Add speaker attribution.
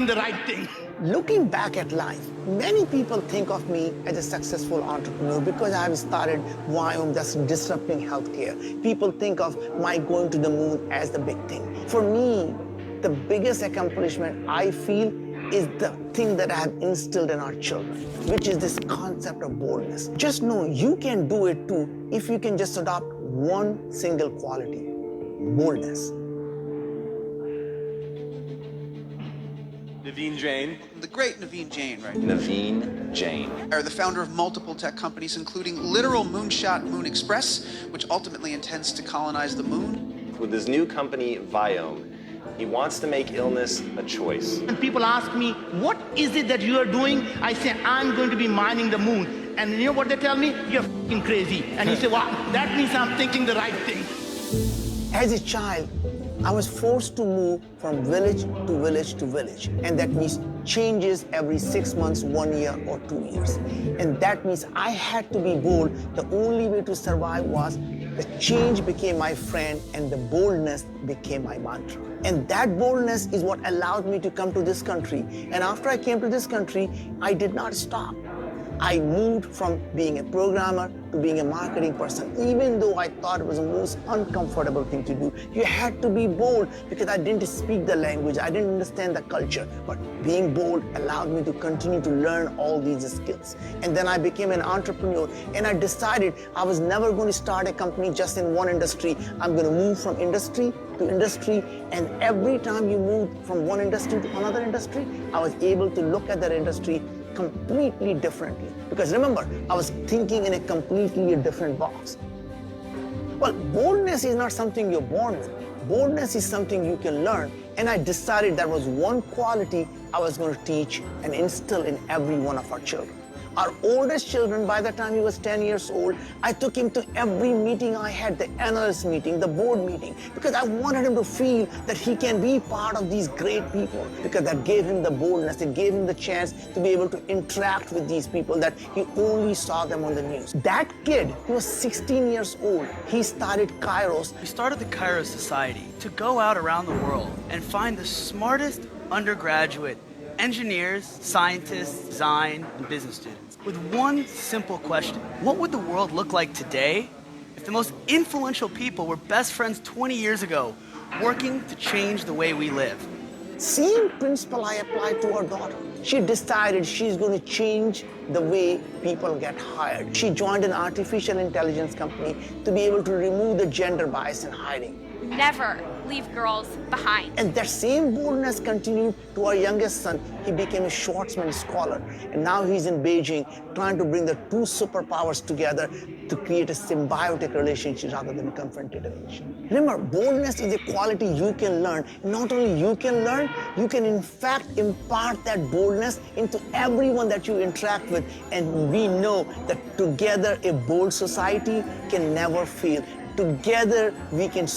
Speaker 1: the right thing.
Speaker 2: Looking back at life, many people think of me as a successful entrepreneur because I have started Viome that's disrupting healthcare. People think of my going to the moon as the big thing. For me, the biggest accomplishment I feel is the thing that I have instilled in our children, which is this concept of boldness. Just know you can do it too if you can just adopt one single quality: boldness.
Speaker 3: Naveen Jain.
Speaker 4: The great Naveen Jain, right?
Speaker 3: Naveen Jain.
Speaker 4: Are the founder of multiple tech companies, including literal moonshot Moon Express, which ultimately intends to colonize the moon.
Speaker 3: With his new company, Viome, he wants to make illness a choice.
Speaker 1: And people ask me, what is it that you are doing? I say, I'm going to be mining the moon. And you know what they tell me? You're f***ing crazy. And you say, wow, that means I'm thinking the right thing.
Speaker 2: As a child, I was forced to move from village to village to village. And that means changes every 6 months, 1 year, or 2 years. And that means I had to be bold. The only way to survive was the change became my friend and the boldness became my mantra. And that boldness is what allowed me to come to this country. And after I came to this country, I did not stop. I moved from being a programmer to being a marketing person, even though I thought it was the most uncomfortable thing to do. You had to be bold because I didn't speak the language, I didn't understand the culture. But being bold allowed me to continue to learn all these skills. And then I became an entrepreneur, and I decided I was never going to start a company just in one industry. I'm going to move from industry to industry, and every time you move from one industry to another industry, I was able to look at that industry completely differently. Because remember, I was thinking in a completely different box. Well, boldness is not something you're born with. Boldness is something you can learn. And I decided that was one quality I was going to teach and instill in every one of our children. Our oldest children, by the time he was 10 years old, I took him to every meeting I had, the analyst meeting, the board meeting, because I wanted him to feel that he can be part of these great people, because that gave him the boldness, it gave him the chance to be able to interact with these people that he only saw them on the news. That kid, he was 16 years old, he started Kairos.
Speaker 5: We started the Kairos Society to go out around the world and find the smartest undergraduate engineers, scientists, design, and business students with one simple question. What would the world look like today if the most influential people were best friends 20 years ago, working to change the way we live?
Speaker 2: Same principle I applied to our daughter. She decided she's going to change the way people get hired. She joined an artificial intelligence company to be able to remove the gender bias in hiring.
Speaker 6: Never leave girls behind.
Speaker 2: And that same boldness continued to our youngest son. He became a Schwarzman scholar. And now he's in Beijing trying to bring the two superpowers together to create a symbiotic relationship rather than a confrontative relationship. Remember, boldness is a quality you can learn. Not only you can learn, you can in fact impart that boldness into everyone that you interact with. And we know that together a bold society can never fail. Together we can